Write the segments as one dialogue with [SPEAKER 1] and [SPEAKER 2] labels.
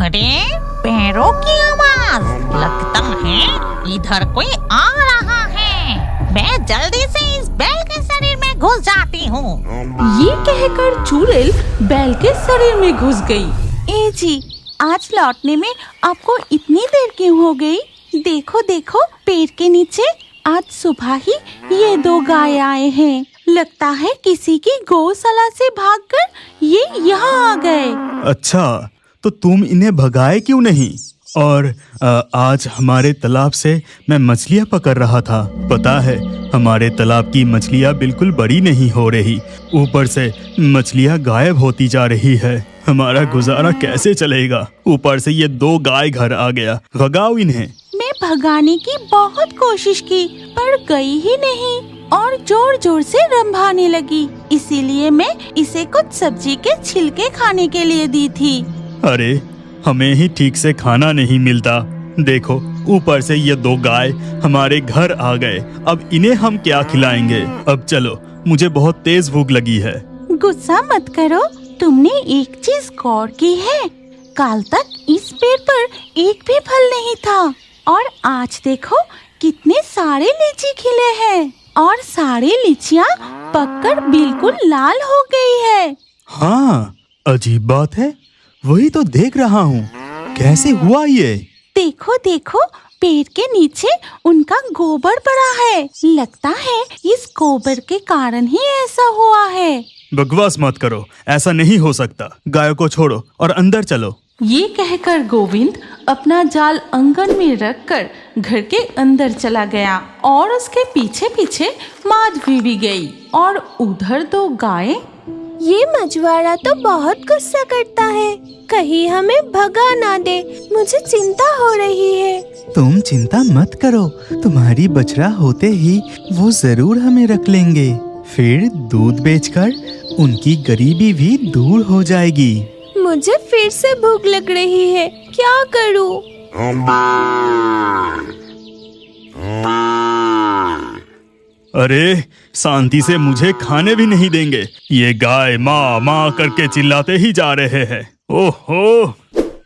[SPEAKER 1] अरे पैरों की आवाज, लगता है इधर कोई आ रहा है। मैं जल्दी से इस बैल के शरीर में घुस जाती हूँ।
[SPEAKER 2] ये कहकर चुड़ैल बैल के शरीर में घुस गई।
[SPEAKER 3] ए जी, आज लौटने में आपको इतनी देर क्यों हो गई? देखो देखो, पेड़ के नीचे आज सुबह ही ये 2 गाय आए हैं। लगता है किसी की गौशाला से भागकर ये यहाँ आ गए।
[SPEAKER 4] अच्छा, तो तुम इन्हें भगाए क्यों नहीं? और आज हमारे तालाब से मैं मछलियाँ पकड़ रहा था। पता है, हमारे तालाब की मछलियाँ बिल्कुल बड़ी नहीं हो रही, ऊपर से मछलियाँ गायब होती जा रही है। हमारा गुजारा कैसे चलेगा? ऊपर से ये 2 गाय घर आ गया। भगाओ इन्हें।
[SPEAKER 3] मैं भगाने की बहुत कोशिश की पर गई ही नहीं और जोर जोर से रंभाने लगी। इसीलिए मैं इसे कुछ सब्जी के छिलके खाने के लिए दी थी।
[SPEAKER 4] अरे, हमें ही ठीक से खाना नहीं मिलता। देखो, ऊपर से ये 2 गाय हमारे घर आ गए। अब इन्हें हम क्या खिलाएंगे? अब चलो, मुझे बहुत तेज भूख लगी है।
[SPEAKER 3] गुस्सा मत करो। तुमने एक चीज गौर की है? कल तक इस पेड़ पर एक भी फल नहीं था और आज देखो कितने सारे लीची खिले हैं और सारी लीचियाँ पककर बिल्कुल लाल हो गई है।
[SPEAKER 4] हाँ, अजीब बात है। वही तो देख रहा हूँ। कैसे हुआ ये?
[SPEAKER 3] देखो देखो, पेड़ के नीचे उनका गोबर पड़ा है। लगता है इस गोबर के कारण ही ऐसा हुआ है।
[SPEAKER 4] बकवास मत करो, ऐसा नहीं हो सकता। गायों को छोड़ो और अंदर चलो।
[SPEAKER 2] ये कहकर गोविंद अपना जाल आंगन में रखकर घर के अंदर चला गया और उसके पीछे पीछे माधवी भी गई। और उधर 2 गायें।
[SPEAKER 5] ये मछुआरा तो बहुत गुस्सा करता है, कहीं हमें भगा ना दे। मुझे चिंता हो रही है।
[SPEAKER 6] तुम चिंता मत करो, तुम्हारी बछड़ा होते ही वो जरूर हमें रख लेंगे। फिर दूध बेचकर उनकी गरीबी भी दूर हो जाएगी।
[SPEAKER 5] मुझे फिर से भूख लग रही है, क्या करूं?
[SPEAKER 4] अरे, शांति से मुझे खाने भी नहीं देंगे। ये गाय माँ माँ करके चिल्लाते ही जा रहे हैं। ओहो!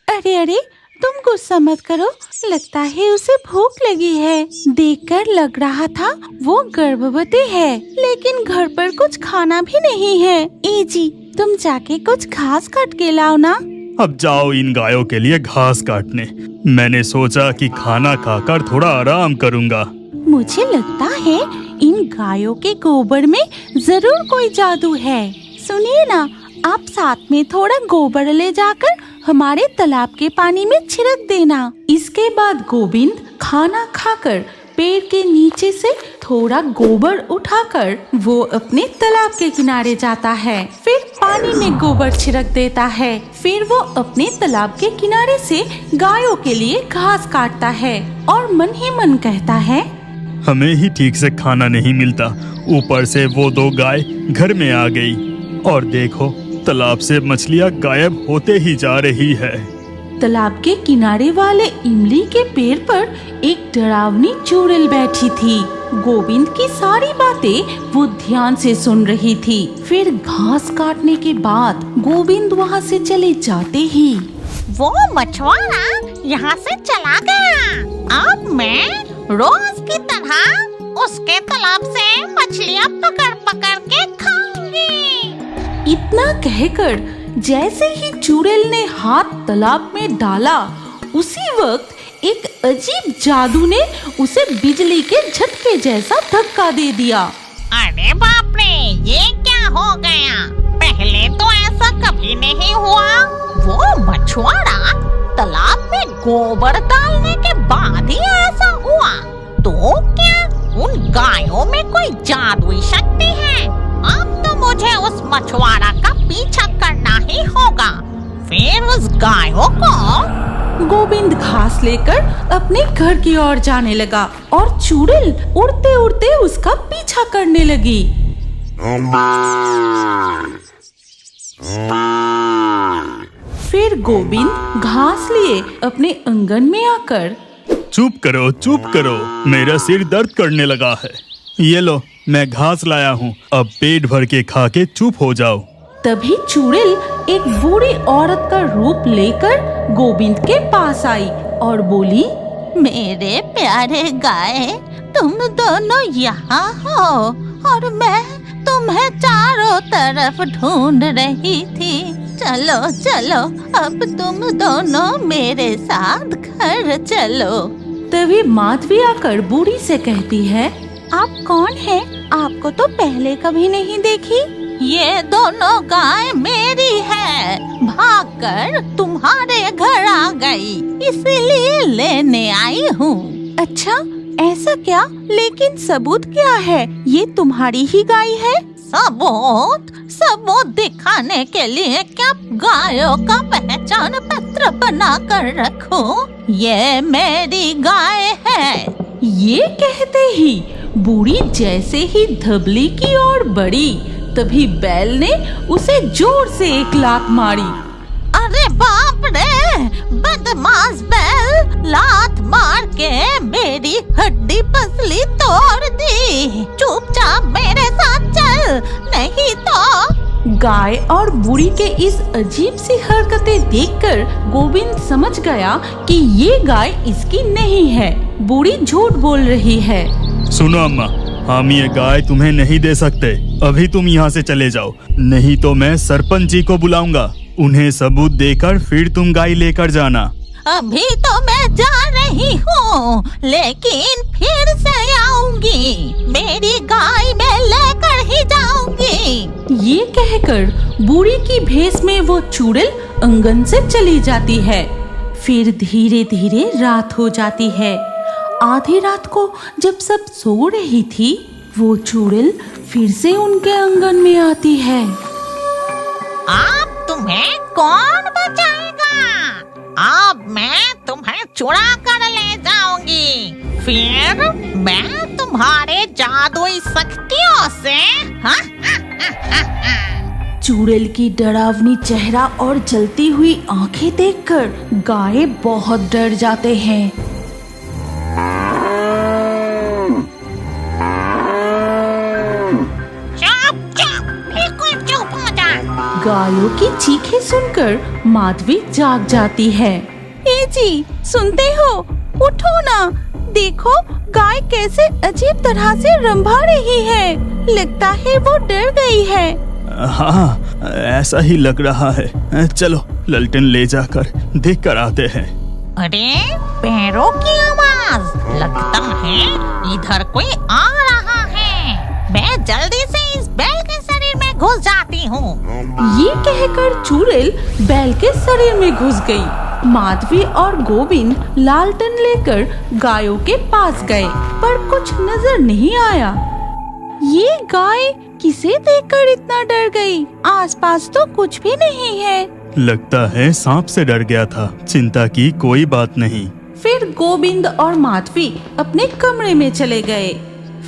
[SPEAKER 3] अरे अरे, तुम गुस्सा मत करो। लगता है उसे भूख लगी है। देखकर लग रहा था वो गर्भवती है, लेकिन घर पर कुछ खाना भी नहीं है। ए जी, तुम जाके कुछ घास काट के लाओ ना।
[SPEAKER 4] अब जाओ इन गायों के लिए घास काटने। मैंने सोचा कि खाना खाकर थोड़ा आराम करूँगा।
[SPEAKER 3] मुझे लगता है इन गायों के गोबर में जरूर कोई जादू है। सुनिए ना, आप साथ में थोड़ा गोबर ले जाकर हमारे तालाब के पानी में छिड़क देना।
[SPEAKER 2] इसके बाद गोविंद खाना खाकर पेड़ के नीचे से थोड़ा गोबर उठाकर वो अपने तालाब के किनारे जाता है। फिर पानी में गोबर छिड़क देता है। फिर वो अपने तालाब के किनारे से गायों के लिए घास काटता है और मन ही मन कहता है,
[SPEAKER 4] हमें ही ठीक से खाना नहीं मिलता, ऊपर से वो 2 गाय घर में आ गई। और देखो, तालाब से मछलियाँ गायब होते ही जा रही है।
[SPEAKER 2] तालाब के किनारे वाले इमली के पेड़ पर एक डरावनी चुड़ैल बैठी थी। गोविंद की सारी बातें वो ध्यान से सुन रही थी। फिर घास काटने के बाद गोविंद वहाँ से चले जाते ही
[SPEAKER 1] वो मछुआरा यहाँ से चला गया। अब मैं रोज की तरह उसके तालाब से मछलियाँ पकड़ पकड़ के खाऊंगी।
[SPEAKER 2] इतना कहकर जैसे ही चुड़ैल ने हाथ तालाब में डाला, उसी वक्त एक अजीब जादू ने उसे बिजली के झटके जैसा धक्का दे दिया।
[SPEAKER 1] अरे बाप रे, ये क्या हो गया? पहले तो ऐसा कभी नहीं हुआ। वो मछुआरा तालाब में गोबर डालने के बाद ही ऐसा हुआ। तो क्या उन गायों में कोई जादुई शक्ति है? अब तो मुझे उस मछुआरा का पीछा करना ही होगा। फिर उस गायों को।
[SPEAKER 2] गोविंद घास लेकर अपने घर की ओर जाने लगा और चुड़ैल उड़ते उड़ते उसका पीछा करने लगी। फिर गोविंद घास लिए अपने आंगन में आकर,
[SPEAKER 4] चुप करो, मेरा सिर दर्द करने लगा है। ये लो, मैं घास लाया हूँ। अब पेट भर के खा के चुप हो जाओ।
[SPEAKER 2] तभी चुड़ैल एक बूढ़ी औरत का रूप लेकर गोविंद के पास आई और बोली,
[SPEAKER 3] मेरे प्यारे गाय, तुम दोनों यहाँ हो और मैं तुम्हें चारों तरफ ढूंढ रही थी। चलो चलो, अब तुम दोनों मेरे साथ घर चलो।
[SPEAKER 2] तभी माधवी आकर बूढ़ी से कहती है,
[SPEAKER 3] आप कौन हैं? आपको तो पहले कभी नहीं देखी। ये दोनों गाय मेरी है, भागकर तुम्हारे घर आ गई, इसलिए लेने आई हूँ।
[SPEAKER 2] अच्छा ऐसा क्या? लेकिन सबूत क्या है? ये तुम्हारी ही गाय है?
[SPEAKER 3] सबूत दिखाने के लिए क्या गायों का पहचान पत्र बना कर रखूं? ये मेरी गाय है।
[SPEAKER 2] ये कहते ही बूढ़ी जैसे ही धबली की ओर बढ़ी, तभी बैल ने उसे जोर से एक लात मारी।
[SPEAKER 3] अरे बाप रे, बदमाश बैल, लात मार के मेरी हड्डी पसली तोड़ दी। चुपचाप मेरे साथ चल, नहीं तो।
[SPEAKER 2] गाय और बूढ़ी के इस अजीब सी हरकतें देखकर गोविंद समझ गया कि ये गाय इसकी नहीं है, बूढ़ी झूठ बोल रही है।
[SPEAKER 4] सुनो अम्मा, हम ये गाय तुम्हें नहीं दे सकते। अभी तुम यहाँ से चले जाओ, नहीं तो मैं सरपंच जी को बुलाऊंगा। उन्हें सबूत देकर फिर तुम गाय लेकर जाना।
[SPEAKER 3] अभी तो मैं जा रही हूँ, लेकिन फिर से आऊंगी। मेरी गाय मैं लेकर ही जाऊंगी।
[SPEAKER 2] ये कहकर बूढ़ी की भेष में वो चुड़ैल आंगन से चली जाती है। फिर धीरे धीरे रात हो जाती है। आधी रात को जब सब सो रही थी, वो चुड़ैल फिर से उनके आंगन में आती है।
[SPEAKER 1] अब तुम्हें कौन बचाएगा? अब मैं तुम्हें चुरा कर ले जाऊंगी, फिर मैं तुम्हारे जादुई शक्तियों से
[SPEAKER 2] चुड़ैल की डरावनी चेहरा और जलती हुई आंखें देखकर गाय बहुत डर जाते हैं। गायों की चीखें सुनकर माधवी जाग जाती है।
[SPEAKER 3] ए जी, सुनते हो? उठो ना, देखो गाय कैसे अजीब तरह से रंभा रही है। लगता है वो डर गई है।
[SPEAKER 4] हाँ, ऐसा ही लग रहा है। चलो ललटेन ले जाकर देख कर आते हैं।
[SPEAKER 1] अरे पैरों की आवाज, लगता है इधर कोई आ रहा है। मैं जल्दी से इस बैल के शरीर में घुस जाती हूँ।
[SPEAKER 2] ये कहकर चुड़ैल बैल के शरीर में घुस गई। माधवी और गोविंद लालटेन लेकर गायों के पास गए, पर कुछ नजर नहीं आया।
[SPEAKER 3] ये गाय किसे देखकर इतना डर गई? आसपास तो कुछ भी नहीं है।
[SPEAKER 4] लगता है सांप से डर गया था। चिंता की कोई बात नहीं।
[SPEAKER 2] फिर गोविंद और माधवी अपने कमरे में चले गए।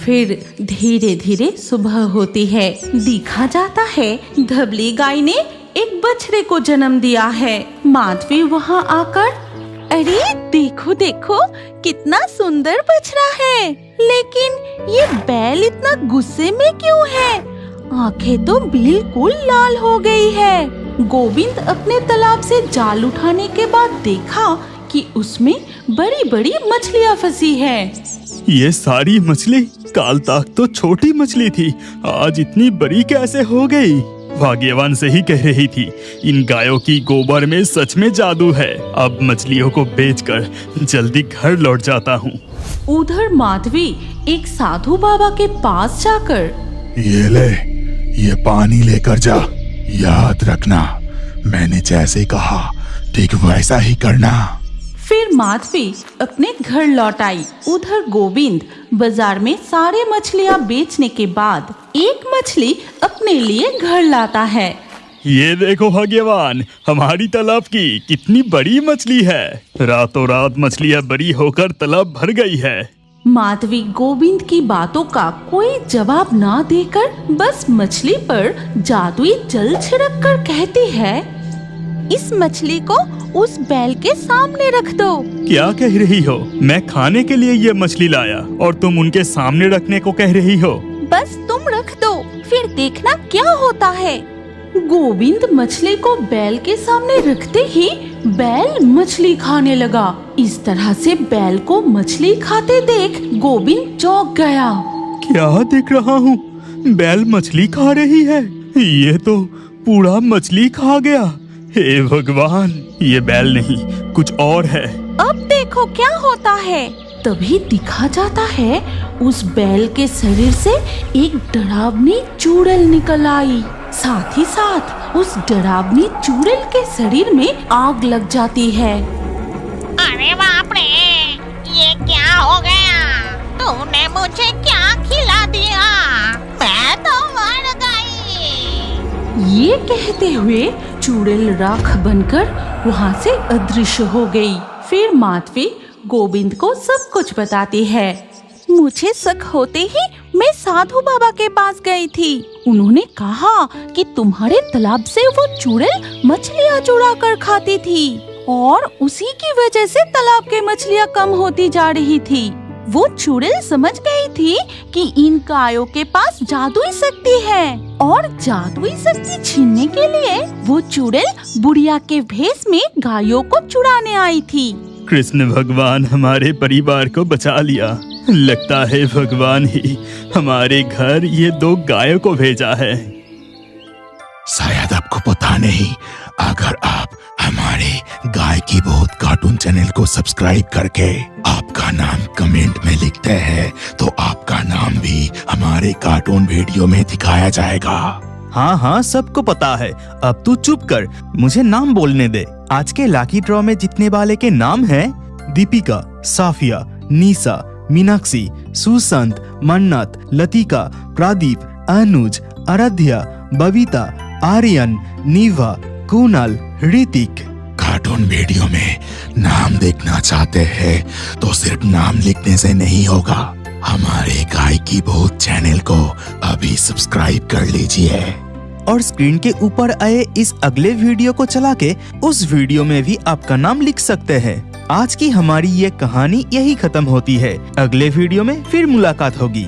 [SPEAKER 2] फिर धीरे धीरे सुबह होती है। देखा जाता है धबली गाय ने एक बछड़े को जन्म दिया है। माधवी वहाँ आकर,
[SPEAKER 3] अरे देखो देखो, कितना सुंदर बछड़ा है। लेकिन ये बैल इतना गुस्से में क्यों है? आंखें तो बिल्कुल लाल हो गई है।
[SPEAKER 2] गोविंद अपने तालाब से जाल उठाने के बाद देखा कि उसमें बड़ी बड़ी मछलियाँ फंसी है।
[SPEAKER 4] ये सारी मछली काल तक तो छोटी मछली थी, आज इतनी बड़ी कैसे हो गई? भाग्यवान से ही कह रही थी। इन गायों की गोबर में सच में जादू है। अब मछलियों को बेचकर जल्दी घर लौट जाता हूँ।
[SPEAKER 2] उधर माधवी एक साधु बाबा के पास जाकर,
[SPEAKER 7] ये ले, ये पानी लेकर जा। याद रखना, मैंने जैसे कहा ठीक वैसा ही करना।
[SPEAKER 2] फिर माधवी अपने घर लौट आई। उधर गोविंद बाजार में सारे मछलियाँ बेचने के बाद एक मछली अपने लिए घर लाता है।
[SPEAKER 4] ये देखो भाग्यवान, हमारी तालाब की कितनी बड़ी मछली है। रातों रात मछलियाँ बड़ी होकर तालाब भर गई है।
[SPEAKER 2] माधवी गोविंद की बातों का कोई जवाब ना देकर बस मछली पर जादुई जल छिड़क कर कहती है,
[SPEAKER 3] इस मछली को उस बैल के सामने रख दो।
[SPEAKER 4] क्या कह रही हो? मैं खाने के लिए ये मछली लाया और तुम उनके सामने रखने को कह रही हो?
[SPEAKER 3] बस तुम रख दो, फिर देखना क्या होता है।
[SPEAKER 2] गोविंद मछली को बैल के सामने रखते ही बैल मछली खाने लगा। इस तरह से बैल को मछली खाते देख गोविंद चौंक गया।
[SPEAKER 4] क्या देख रहा हूँ? बैल मछली खा रही है। ये तो पूरा मछली खा गया। हे भगवान, ये बैल नहीं कुछ और है।
[SPEAKER 3] अब देखो क्या होता है।
[SPEAKER 2] तभी दिखा जाता है उस बैल के शरीर से एक डरावनी चुड़ैल निकल आई। साथ ही साथ उस डरावनी चुड़ैल के शरीर में आग लग जाती है।
[SPEAKER 1] अरे बाप रे, ये क्या हो गया? तूने मुझे क्या खिला दिया? मैं तो मर गई।
[SPEAKER 2] ये कहते हुए चुड़ैल राख बनकर वहाँ से अदृश्य हो गई। फिर माधवी गोविंद को सब कुछ बताती है।
[SPEAKER 3] मुझे शक होते ही मैं साधु बाबा के पास गई थी। उन्होंने कहा कि तुम्हारे तालाब से वो चुड़ैल मछलियाँ चुरा कर खाती थी और उसी की वजह से तालाब के मछलियाँ कम होती जा रही थी। वो चुड़ैल समझ गई थी कि इन गायों के पास जादुई शक्ति है और जादुई शक्ति छीनने के लिए वो चुड़ैल बुढ़िया के भेष में गायों को चुराने आई थी।
[SPEAKER 4] कृष्ण भगवान हमारे परिवार को बचा लिया। लगता है भगवान ही हमारे घर ये 2 गायों को भेजा है।
[SPEAKER 7] शायद आपको पता नहीं, अगर आप हमारे गाय की बहुत कार्टून चैनल को सब्सक्राइब करके आपका नाम कमेंट में लिखते हैं तो आपका नाम भी हमारे कार्टून वीडियो में दिखाया जाएगा।
[SPEAKER 6] हाँ हाँ, सबको पता है। अब तू चुप कर, मुझे नाम बोलने दे। आज के लाकी ड्रॉ में जीतने वाले के नाम हैं दीपिका, साफिया, निशा, मीनाक्षी, सुशांत, मन्नत, लतिका, प्रदीप, अनुज, आराध्या, बबीता, आर्यन, नीवा, कुणाल, ऋतिक।
[SPEAKER 7] कार्टून वीडियो में नाम देखना चाहते हैं तो सिर्फ नाम लिखने से नहीं होगा। हमारे गाय की बहुत चैनल को अभी सब्सक्राइब कर लीजिए
[SPEAKER 6] और स्क्रीन के ऊपर आए इस अगले वीडियो को चला के उस वीडियो में भी आपका नाम लिख सकते हैं। आज की हमारी ये कहानी यही खत्म होती है। अगले वीडियो में फिर मुलाकात होगी।